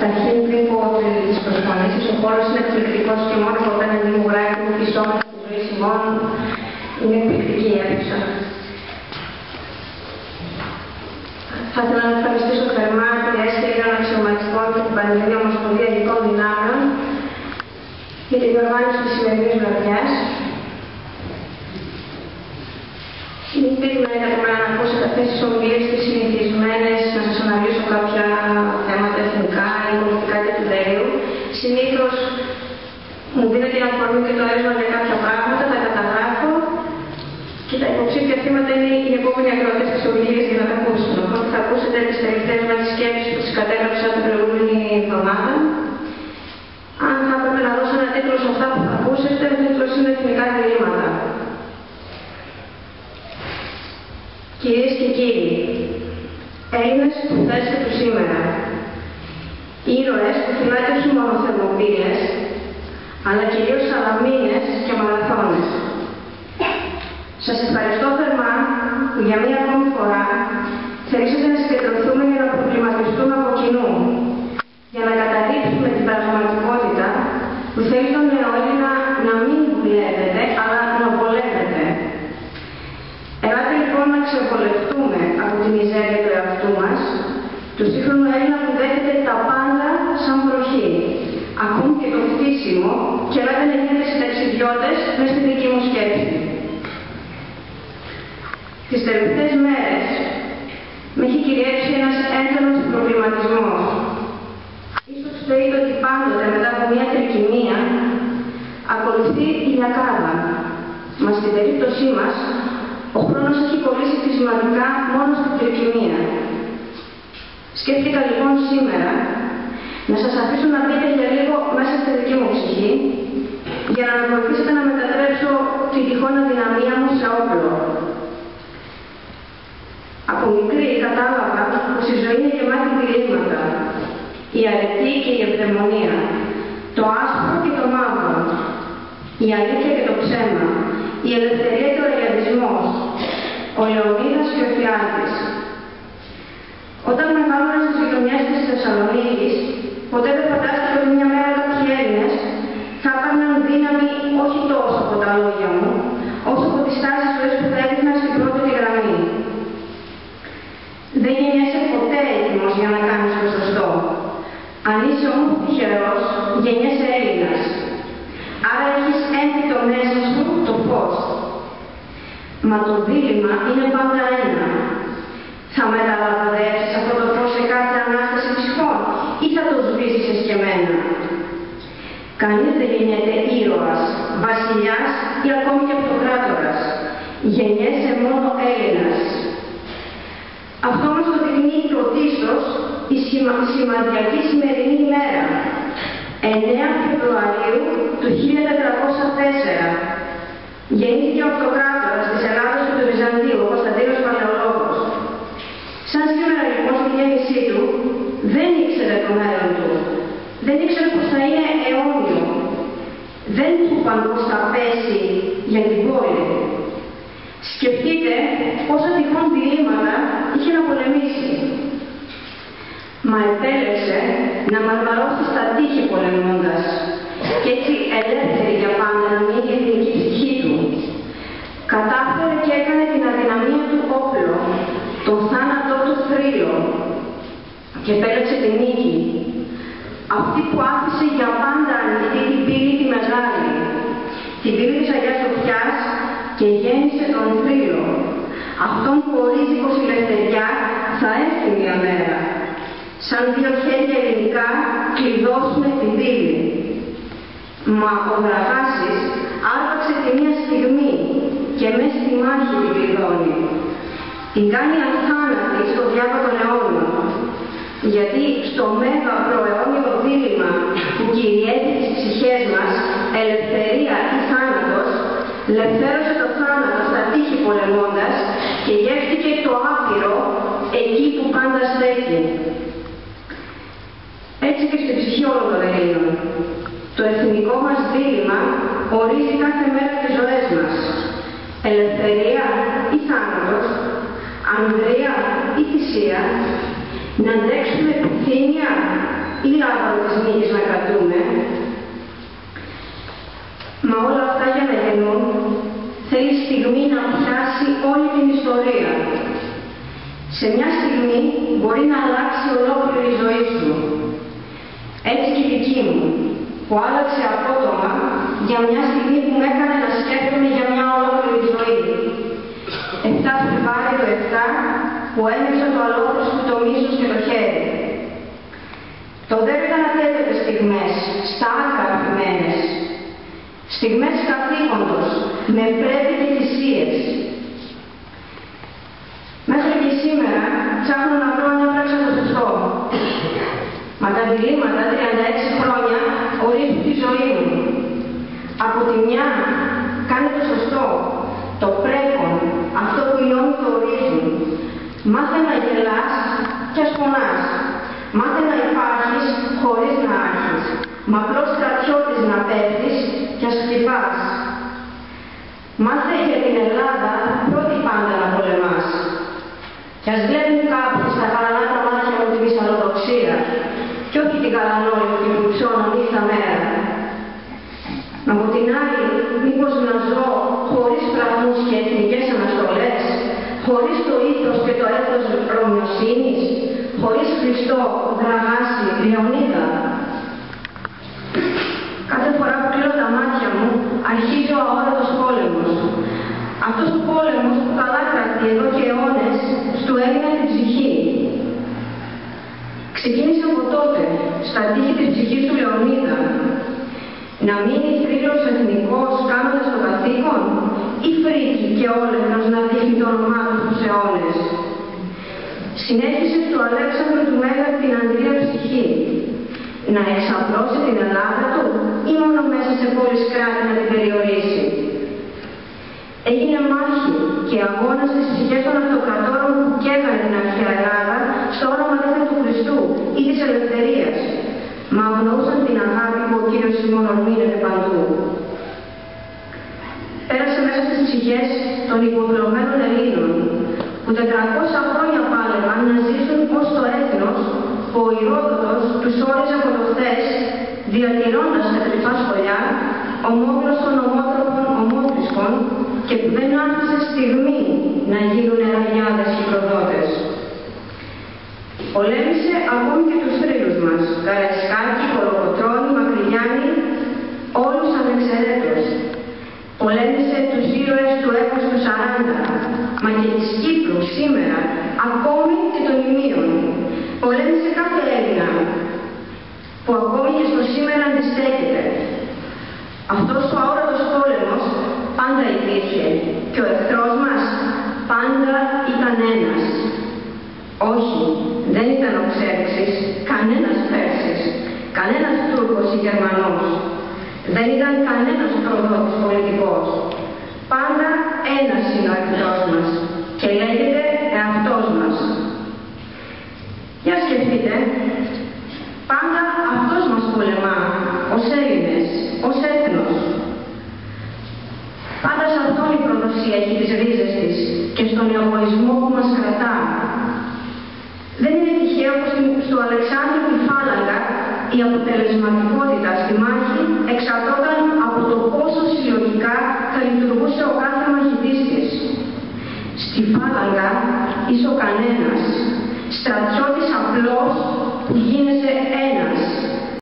Καταρχήν, πριν πω τις προσφωνήσεις, ο χώρος είναι εκπληκτικός και μόνο από απέναντι μου γράφει μου φυσώματα της ζωής ημών. Είναι εκπληκτική η αίθουσα. Θα ήθελα να ευχαριστήσω θερμά την έσχη των αξιωματικών και την Πανελληνία Ομοσπονδία Αγγλικών Δυνάμεων για την διοργάνωση της σημερινής βραδιάς. Μην περιμένετε από μένα να ακούσετε αυτές τις ομιλίες τις συνηθισμένες, να σας αναλύσω κάποια θέματα εθνικά ή πολιτικά και του δέριου. Συνήθως μου δίνεται η αφορμή και το έσβα για κάποια πράγματα, τα καταγράφω και τα υποψήφια θύματα είναι οι επόμενοι ακροατές της ομιλίας για να τα ακούσουν. Οπότε θα ακούσετε τις τελευταίες μας σκέψεις που τις κατέγραψα την προηγούμενη εβδομάδα. Αν θα έπρεπε να δώσω ένα τίτλο σε αυτά που θα ακούσετε, ο τίτλος είναι Εθνικά Διλήμματα. Κυρίες και κύριοι, Έλληνες του χθες και του σήμερα, ήρωες που φυλάκιωσαν μόνο θερμοπύλες, αλλά κυρίως σαλαμίνες και μαραθώνες. Σας ευχαριστώ θερμά που για μία ακόμη φορά θελήσατε να συγκεντρωθούμε για να προβληματιστούμε από κοινού, για να καταρρύψουμε την πραγματικότητα που θέλει τον νεοέλληνα να μην δουλεύετε, αλλά να βολεύετε. Ελάτε λοιπόν να ξεβολευτούμε από τη μιζέρια του εαυτού μας, του σύγχρονου Έλληνα που δέχεται τα πάντα σαν βροχή, ακόμη και το φτύσιμο, και ελάτε να γίνετε συνταξιδιώτες μες στη δική μου σκέψη. Τις τελευταίες μέρες με έχει κυριεύσει ένας έντονος προβληματισμός. Ίσως θεωρείτε ότι πάντοτε μετά από μια τρικυμία ακολουθεί η λιακάδα. Μα στην περίπτωσή μας, ο χρόνος έχει κολλήσει φυσιολογικά μόνο στην τρικυμία. Σκέφτηκα λοιπόν σήμερα να σας αφήσω να μπείτε για λίγο μέσα στη δική μου ψυχή για να με βοηθήσετε να μετατρέψω την τυχόν αδυναμία μου σε όπλο. Από μικρή κατάλαβα πως η ζωή είναι γεμάτη διλήμματα. Η αρετή και η ευδαιμονία. Το άσπρο και το μαύρο. Η αλήθεια και το ψέμα. Η ελευθερία και ο ρεαλισμός. Ο Λεωνίδας και ο Φιάλτης. Όταν μεγάλωνα στις γειτονιές της Θεσσαλονίκης, ποτέ δεν φαντάστηκα ότι μια μέρα κάποιοι Έλληνες θα έπαιρναν δύναμη όχι τόσο από τα λόγια μου, όσο από τις τάσεις ζωής που θα έδειχναν στην πρώτη γραμμή. Δεν γεννιέσαι ποτέ έτοιμος για να κάνεις το σωστό. Αν είσαι όμως τυχερός, γεννιέσαι Έλληνας. Άρα έχεις έμπιτο μέσα σου το φως. Μα το δίλημμα είναι πάντα ένα. Θα μεταλαμπαδεύσεις αυτό το φως σε κάθε ανάσταση ψυχών ή θα το σβήσεις εσκεμμένα. Κανείς δεν γεννιέται ήρωας, βασιλιάς ή ακόμη και αυτοκράτορας. Γεννιέσαι μόνο Έλληνας. Αυτό μας το δεικνύει πρωτίστως η σημαντική σημερινή ημέρα, 9 Φεβρουαρίου του 1404. Γεννήθηκε ο αυτοκράτορας της Ελλάδος και του Βυζαντίου, ο Κωνσταντίνος Παλαιολόγος. Σαν σήμερα λοιπόν στη γέννησή του, δεν ήξερε το μέλλον του. Δεν ήξερε πως θα είναι αιώνιο. Δεν του είπαν πως θα πέσει για την πόλη. Σκεφτείτε πόσα τυχόν διλήμματα είχε να πολεμήσει. Μα επέλεξε να μαρμαρώσει στα τείχη πολεμώντας και έτσι ελεύθερη για πάντα να μείνει η εθνική ψυχή του. Κατάφερε και έκανε την αδυναμία του όπλο, τον θάνατό του θρύλο και επέλεξε την νίκη. Αυτή που άφησε για πάντα ανοιχτή την πύλη τη μεγάλη, την πύλη της Αγιάς Σοφιάς, και γέννησε τον θρύλο, αυτόν που ορίζει πως η ελευθεριά θα έρθει μια μέρα. Σαν δύο χέρια ελληνικά κλειδώσουμε την πύλη. Μα ο Δραγάσης άρπαξε τη μία στιγμή και μες στη μάχη την κλειδώνει. Την κάνει αθάνατη στο διάβα των αιώνων. Γιατί στο μέγα προαιώνιο δίλημμα που κυριεύει τις ψυχές μας, ελευθερία ή θάνατος, λευθέρωσε το θάνατο στα τείχη πολεμώντας και γεύτηκε το άπειρο εκεί που πάντα στέκει. Έτσι και στην ψυχή όλων των Ελλήνων. Το εθνικό μας δίλημμα ορίζει κάθε μέρα τις ζωές μας. Ελευθερία ή θάνατος, ανδρεία ή θυσία, να αντέξουμε επιθυμία ή λάβαρο της νίκης να κρατούμε. Μα όλα αυτά για να γεννούν θέλει στιγμή να πιάσει όλη την ιστορία. Σε μια στιγμή μπορεί να αλλάξει ολόκληρη η ζωή σου. Έτσι και η δική μου, που άλλαξε απότομα για μια στιγμή που με έκανε να σκέφτομαι για μια ολόκληρη ζωή. 7 Φλεβάρι το 7, που ένιωσα το αλόφρυσκο, το μίσος και το χέρι. Το δεν ήταν ατέλειωτες στιγμές, στα άκρα αφημένες. Στιγμές καθήκοντος, με πρέπει και θυσίες. Μέχρι και σήμερα ψάχνω να βρω αν έπραξα το σωστό. Μα τα διλήμματα 36 χρόνια ορίζουν τη ζωή μου. Από τη μια, κάνε το σωστό, το πρέπον, αυτό που οι νόμοι το ορίζουν. Μάθε να γελάς και ας φωνάς. Μάθε να υπάρχεις χωρίς να άρχεις. Μα απλώς στρατιώτης να πέφτεις και ας χτυπάς. Μάθε για την Ελλάδα πρώτη πάντα να πολεμάς. Κι ας βλέπουν κάποιοι στα χαρανά τα μάτια μου τη μυσαλλοδοξία κι όχι την καλανόλη που ψώνω νύχτα μέρα. Μα από την άλλη, μήπως να ζω χωρίς φραγμούς και εθνικές αναστολές, χωρίς το ήθος και το έθος ρωμιοσύνης, χωρίς Χριστό, Δραγάση, Λεωνίδα. Κάθε φορά που κλείνω τα μάτια μου, αρχίζει ο αόρατος πόλεμος. Αυτός ο πόλεμος που καλά κρατεί εδώ και αιώνες, του έγινε την ψυχή. Ξεκίνησε από τότε, στα τείχη της ψυχής του Λεωνίδα. Να μείνει θρύλος εθνικός κάνοντας το καθήκον, ή φρίκη και όλεθρος να δείχνει το όνομά του στους αιώνες. Συνέχισε του Αλέξανδρου του Μέγα την αντρία ψυχή. Να εξαπλώσει την Ελλάδα του ή μόνο μέσα σε πόλεις κράτη να την περιορίσει. Έγινε μάχη και αγώνας στις ψυχές των αυτοκρατόρων που καίγανε την αρχαία Ελλάδα στο όνομα του Χριστού ή της ελευθερίας, μα αγνοούσαν την αγάπη που ο Κύριος ημών ορμήνεται παντού. Πέρασε μέσα στις ψυχές των υποκλωμένων Ελλήνων, που 400 χρόνια πάλευαν να ζήσουν ως το έθνος που ο Ηρόδοτος τους όριζε από το χθες, διατηρώντας τα κρυφά σχολιά, ομόγλωσσων, ομότροπων, ομότρισκων, και που δεν άφησε στιγμή να γίνουν ραγιάδες και προδότες. Πολέμησε ακόμη και τους θρύλους μας, Καραϊσκάκη, Κολοκοτρώνη, Μακρυγιάννη, όλους ανεξαιρέτως. Πολέμησε τους ήρωες του έπους του 40, μα και της Κύπρου σήμερα, ακόμη και των Ιμίων. Πολέμησε κάθε Έλληνα, που ακόμη και στο σήμερα αντιστέκεται. Αυτός ο αόρατος πόλεμος πάντα υπήρχε και ο εχθρός μας πάντα ήταν ένας. Όχι, δεν ήταν ο Ξέρξης, κανένας Πέρσης, κανένας Τούρκος ή Γερμανός. Δεν ήταν κανένας προδότης πολιτικός. Πάντα ένας είναι ο εχθρός μας και λέγεται εαυτός μας. Για σκεφτείτε, πάντα αυτός μας πολεμά, ως Έλληνες, ως έθνος. Πάντα σε αυτόν η προδοσία έχει τις ρίζες της και στον εγωισμό που μας κρατά. Δεν είναι τυχαίο πως στο Αλεξάνδρου τη φάλαγγα η αποτελεσματικότητα στη μάχη εξαρτώταν από το πόσο συλλογικά θα λειτουργούσε ο κάθε μαχητής της. Στη φάλαγγα είσαι ο κανένας, στρατιώτης απλός που γίνεσαι